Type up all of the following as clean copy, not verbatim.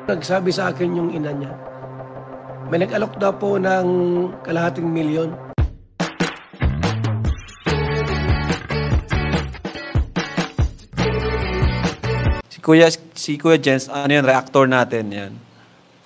Nagsabi sa akin yung ina niya, may nag-alok daw po ng ₱250,000. Si Kuya Jens, ano yun, reactor natin yan.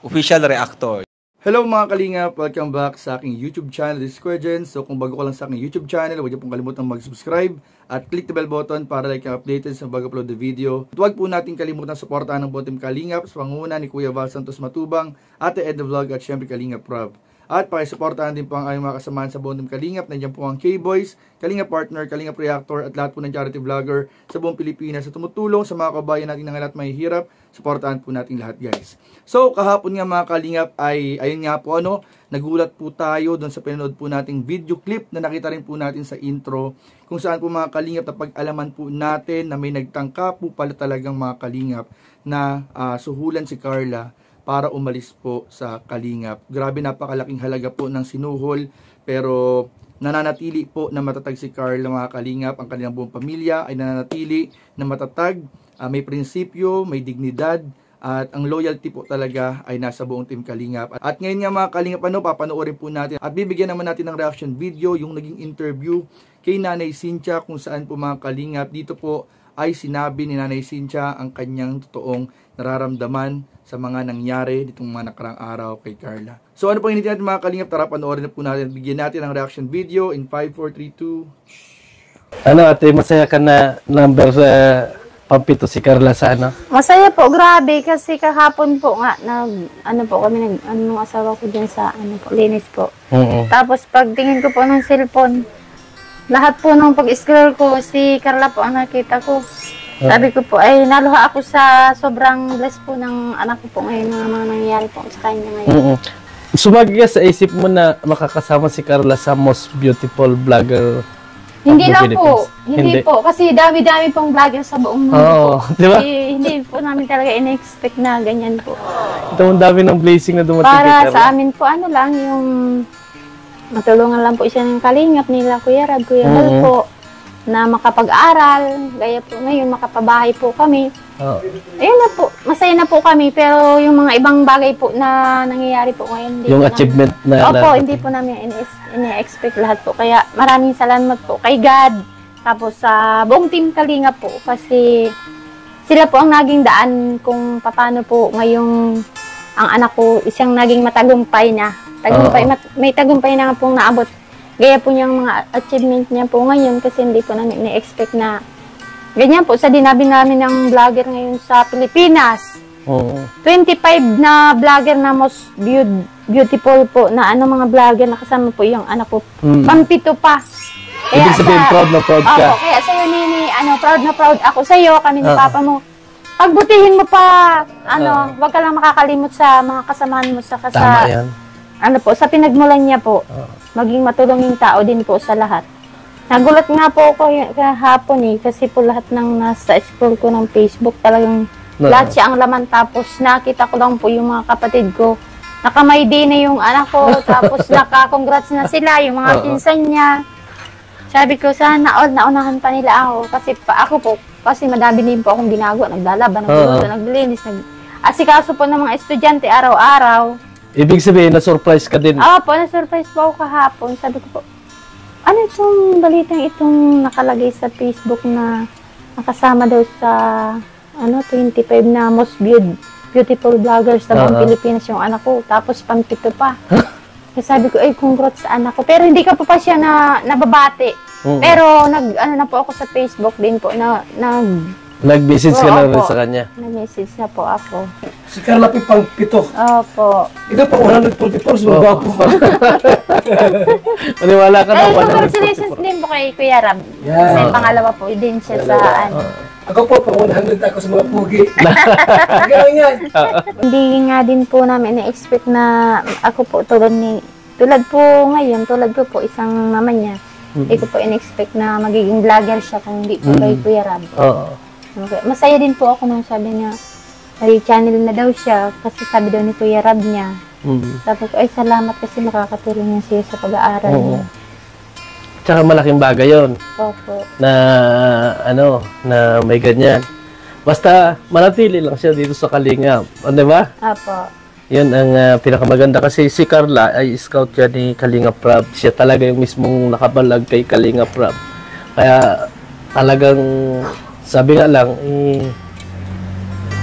Official reactor. Hello mga kalingap! Welcome back sa aking YouTube channel. This is Kuya Jens. So kung bago ka lang sa aking YouTube channel, huwag niyo pong kalimutan mag-subscribe at click the bell button para like ang updated sa bago-upload na video. At huwag po natin kalimutan suportahan ng buong team Kalingap sa pangunguna ni Kuya Val Santos Matubang, Ate Ed the Vlog at syempre Kalingap Rob. At pakisuportahan din po ang aming mga kasamahan sa buong team Kalingap. Nandiyan po ang K-Boys, Kalingap Partner, Kalingap Reactor at lahat po ng charity vlogger sa buong Pilipinas sa tumutulong sa mga kabayan natin na lahat may hirap. Suportahan po natin lahat guys. So kahapon nga mga Kalingap ay ayun nga po nagulat po tayo doon sa pinanood po nating video clip na nakita rin po natin sa intro kung saan po mga Kalingap na pag-alaman po natin na may nagtangka po pala talagang mga Kalingap na suhulan si Carla para umalis po sa Kalingap. Grabe, napakalaking halaga po ng sinuhol pero nananatili po na matatag si Carla mga Kalingap. Ang kanilang buong pamilya ay nananatili na matatag, may prinsipyo, may dignidad at ang loyalty po talaga ay nasa buong team Kalingap. At ngayon nga mga Kalingap, papanoorin po natin at bibigyan naman natin ng reaction video yung naging interview kay Nanay Cynthia kung saan po mga Kalingap dito po ay sinabi ni Nanay Cynthia ang kanyang totoong nararamdaman sa mga nangyari ditong mga nakarang araw kay Carla. So ano pang hinihintay natin mga Kalingap, tara panoorin na po natin. Bigyan natin ang reaction video in 5, 4, 3, 2. Ano ate, masaya ka na number pampito si Carla sa ano? Masaya po, grabe kasi kahapon po nga kami nung asawa ko diyan sa linis po. Tapos pagtingin ko po ng cellphone, lahat po nung pag-scroll ko si Carla po ang nakita ko. Sabi ko po ay naluha ako sa sobrang bless po ng anak ko po ngayon ng mga nangyayari po sa kanya ngayon. Sumagi ka sa isip mo na makakasama si Carla sa most beautiful vlogger. Hindi lang po. Hindi po. Kasi dami-dami pong vlogger sa buong mundo po. Diba? Hindi po namin talaga in-expect na ganyan po. Ito ang dami ng blessing na dumating kay Para Carla. sa amin po, lang yung matulungan lang po siya ng Kalingap nila, Kuya Rab, Kuya Val po, na makapag-aral. Gaya po ngayon, makapabahay po kami. Ayun na po. Masaya na po kami. Pero yung mga ibang bagay po na nangyayari po ngayon. Yung achievement na... Opo, hindi po namin ine-expect lahat po. Kaya maraming salamat po kay God. Tapos sa buong team Kalinga po. Kasi sila po ang naging daan kung paano po ngayong ang anak ko isang naging matagumpay na. May tagumpay na nga pong naabot. Gaya po niyang mga achievement niya po ngayon kasi hindi po namin ine-expect na ganyan po sa dinabi namin ng vlogger ngayon sa Pilipinas. 25 na vlogger na most beautiful po na mga vlogger na kasama po yung anak ko. Pampito pa. Kaya ibig sabihin proud na proud ka. Opo, kaya sa'yo Nini, proud na proud ako sa'yo, kami ni Papa mo. Pagbutihin mo pa, wag ka lang makakalimot sa mga kasamahan mo sa Tama yan. Sa pinagmulan niya po. Maging matulungin tao din po sa lahat. Nagulat nga po ako kahapon kasi po lahat ng nasa scroll ko ng Facebook talagang lahat siya ang laman. Tapos nakita ko lang po yung mga kapatid ko. Nakamay din na yung anak ko. Tapos naka-congrats na sila, yung mga pinsan niya. Sabi ko, sana all naunahan pa nila ako. Kasi madami din po akong ginagawa. Naglalaban, naglilinis, asikaso po ng mga estudyante araw-araw. Ibig sabihin, na-surprise ka din. Opo, na-surprise po ako kahapon. Sabi ko po, ano itong balitang itong nakalagay sa Facebook na nakasama daw sa 25 na most beautiful vloggers sa buong Pilipinas yung anak ko. Tapos pampito pa. Kaya sabi ko, ay congrats sa anak ko. Pero hindi ka pa siya nababati. Pero na po ako sa Facebook din po nag-message ka na rin sa kanya. Nag-message na po ako. Si Carla pang-pito. Opo. Ito pa 144, so bago pa. Maniwala ka na. Congratulations din po kay Kuya Rab. Kasi pangalawa po din siya sa Ako po, pa 100 ako sa mga pugi. Gawin yan. Hindi nga din po namin na-expect na ako po tulad ko po isang mama niya. Hindi ko po in-expect na magiging vlogger siya kung hindi po kay Kuya Rab. Okay. Masaya din po ako nung sabi niya, may channel na daw siya kasi sabi daw ni Kuya Rab niya. Sabi ko, ay salamat kasi makakatulong niya siya sa pag-aaral niya. Tsaka malaking bagay yun. Opo. Na may ganyan. Basta manatili lang siya dito sa Kalingap. Di ba? Apo. Yan ang pinakamaganda kasi si Carla ay scout siya ni Kalingap Rab. Siya talaga yung mismong nakabalag kay Kalingap Rab. Kaya talagang sabi nga lang,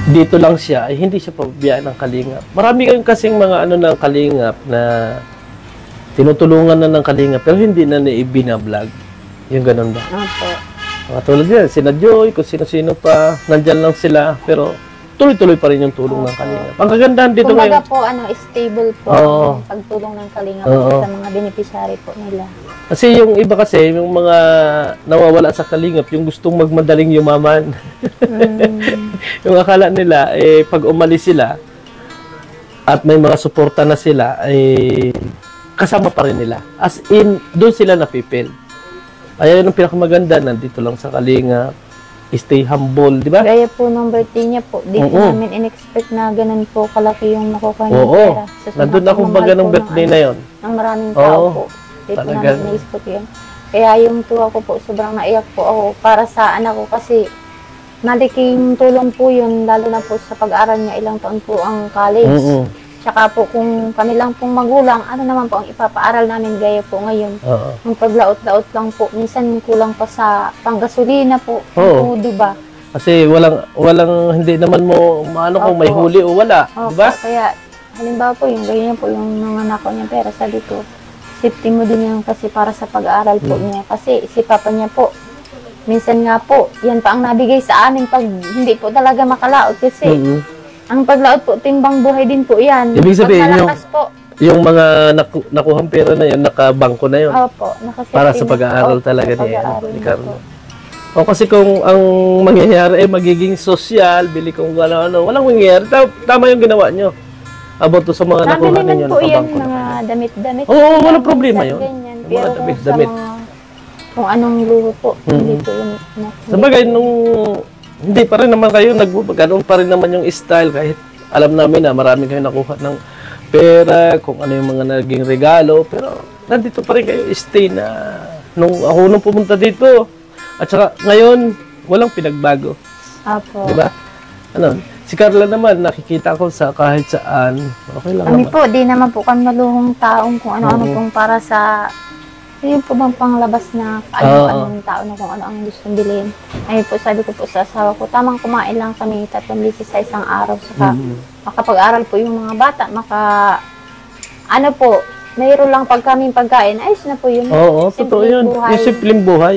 dito lang siya, ay hindi siya pababayaan ng Kalingap. Marami kayong kasing mga ng Kalingap na tinutulungan na ng Kalingap pero hindi na naibinablog. Yung ganun ba? Apo. Tulad yan, sina Joy, kung sino-sino pa, nandyan lang sila, pero tuloy-tuloy pa rin yung tulong ng Kalingap. Ang kagandahan dito Kumbaga ngayon. po, stable po Oo. ang pagtulong ng Kalingap Oo. sa mga beneficiary po nila. Kasi yung iba kasi, yung mga nawawala sa Kalingap, yung gustong magmadaling yumaman. Yung akala nila, pag umalis sila, at may mga suporta na sila, kasama pa rin nila. As in, doon sila napipil. Kaya yun ang pinakamaganda, nandito lang sa Kalingap, stay humble, di ba? Gaya po nung birthday niya po, di po namin in-expect na ganun po kalaki yung nakukuha niyang Oo. pera. Nandun na kumbaga ng birthday na yun. Ng maraming tao Oo. po. Di po Talagang- namin in-expect yun. Kaya yung tuwa ko po, sobrang naiyak po ako para sa anak ko kasi malaking tulong po yun, lalo na po sa pag-aaral niya, ilang taon po ang college. Tsaka po kung kami lang pong magulang, ano naman po ang ipapaaral namin gaya po ngayon. Oo. Yung paglaot-laot lang po, minsan kulang pa sa panggasolina po. Oo. Di ba? Kasi hindi naman mo maano kung may Opo. huli o wala, Opo, di ba? kaya halimbawa po yung ganyan po yung nanganak ko niya pera, sabi ko, safety mo din yan kasi para sa pag-aaral po niya. Kasi si papa niya po, minsan nga po, yan pa ang nabigay sa amin pag hindi po talaga makalaot kasi ang paglaot po, timbang buhay din po yan. Ibig sabihin Pag malakas po, Yung mga nakuhang pera na yun, nakabangko na yun. opo, nakasafety Para sa na- pag-aaral opo, talaga sa ni pag-aaral na Carlo. po. O kasi kung ang mangyayari magiging social, bili kung ano-ano, walang mangyayari. Tama yung ginawa nyo. About to sa mga nakuha Nabili ninyo, man po yan, nakabangko na. mga damit-damit. Oo, walang Minsan problema yun. ganyan. Yung Pero mga kung sa damit-damit. mga, kung anong luho po, hindi po yun. Sabagay, hindi pa rin naman kayo, ganoon pa rin naman yung style kahit alam namin na marami kayo nakuha ng pera, kung ano yung mga naging regalo, pero nandito pa rin kayo stay na nung pumunta dito. At saka ngayon, walang pinagbago. Opo. Diba? Ano, si Carla naman, nakikita ko sa kahit saan, okay lang Kami naman. po, di naman po kami maluhong taong kung ano-ano pong para sa yun po bang panglabas na ano-anong tao na kung ano ang gustong bilhin. Ay po, sabi ko po sa asawa ko, tamang kumain lang kami 3 beses sa isang araw. Saka makapag-aral po yung mga bata, ano po, mayroon lang pag kaming pagkain, ayos na po yun. Oo, totoo Simpleng yun. buhay. Yung simpleng buhay.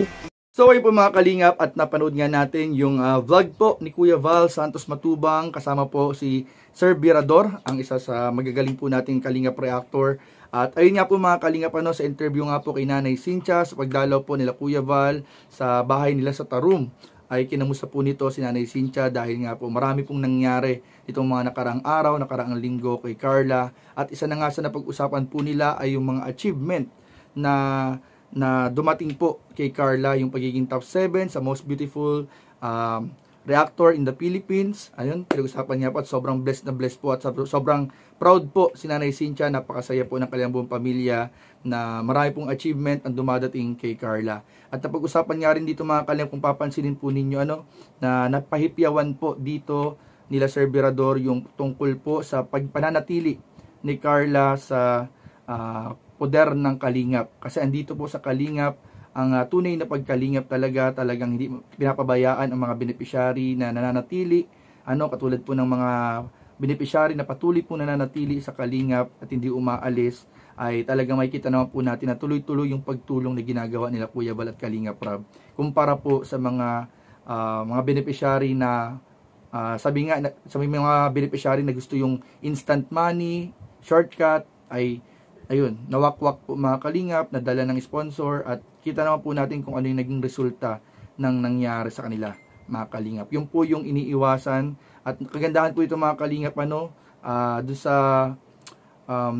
So ayun po mga kalingap at napanood nga natin yung vlog po ni Kuya Val Santos Matubang kasama po si Sir Virador, ang isa sa magagaling po nating kalingap reactor. At ayun nga po mga kalingap sa interview nga po kay Nanay Cynthia sa pagdalaw po nila Kuya Val sa bahay nila sa Tarum. Ay kinamusta po nito si Nanay Cynthia dahil nga po marami pong nangyari itong mga nakaraang araw, nakaraang linggo kay Carla. At isa na nga sa napag-usapan po nila ay yung mga achievement na dumating po kay Carla, yung pagiging top 7 sa most beautiful reactor in the Philippines. Ayun, pinag-usapan niya po at sobrang blessed na blessed po at sobrang proud po si Nanay Cynthia. Napakasaya po ng kanilang buong pamilya na marami pong achievement ang dumadating kay Carla. At napag-usapan nga rin dito mga kalingap kung papansinin po ninyo na napahipyawan po dito nila Sir Virador yung tungkol po sa pagpananatili ni Carla sa poder ng kalingap. Kasi andito po sa kalingap ang tunay na pagkalingap talagang hindi pinapabayaan ang mga beneficiary na nananatili, katulad po ng mga beneficiary na patuloy po nananatili sa kalingap at hindi umaalis, ay talagang makikita naman po natin na tuloy-tuloy yung pagtulong na ginagawa nila Kuya Val at Kalingap Rab. Kumpara po sa mga beneficiary na sa mga beneficiary na gusto yung instant money, shortcut, ay ayun, nawakwak po mga kalingap, nadala ng sponsor at kita naman po natin kung ano yung naging resulta ng nangyari sa kanila mga kalingap. Yung po yung iniiwasan at kagandahan po ito mga kalingap doon sa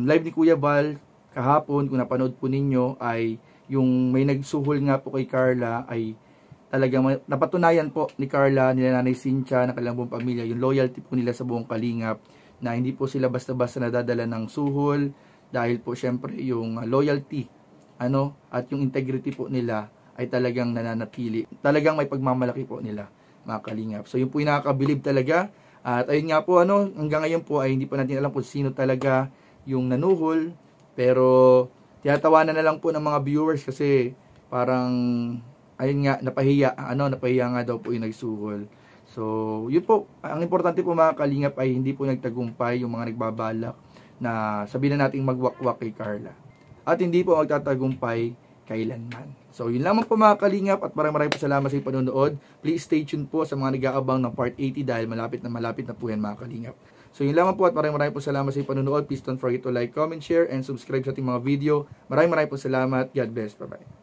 live ni Kuya Val kahapon, kung napanood po ninyo, ay yung may nagsuhol nga po kay Carla ay talagang napatunayan po ni Carla, nila Nanay Cynthia, ng kanilang buong pamilya, yung loyalty po nila sa buong kalingap, na hindi po sila basta-basta nadadala ng suhol, dahil po syempre yung loyalty at yung integrity po nila ay talagang nananatili. Talagang may pagmamalaki po nila mga kalingap. So yun po yung nakakabilib talaga. At ayun nga po, hanggang ngayon po ay hindi pa natin alam kung sino talaga yung nanuhol. Pero tiyatawanan na lang po ng mga viewers kasi parang ayun nga, napahiya nga daw po yung nagsuhol. So, yun po, ang importante po mga kalingap ay hindi po nagtagumpay yung mga nagbabalak na sabihin na nating magwakwak kay Carla. At hindi po magtatagumpay kailanman. So, yun lamang po mga kalingap at maraming po salamat sa panonood. Please stay tuned po sa mga nag-aabang ng part 80 dahil malapit na po yan mga kalingap. So, yun lamang po at maraming po salamat sa panonood. Please don't forget to like, comment, share, and subscribe sa ating mga video. Maraming po salamat. God bless. Bye-bye.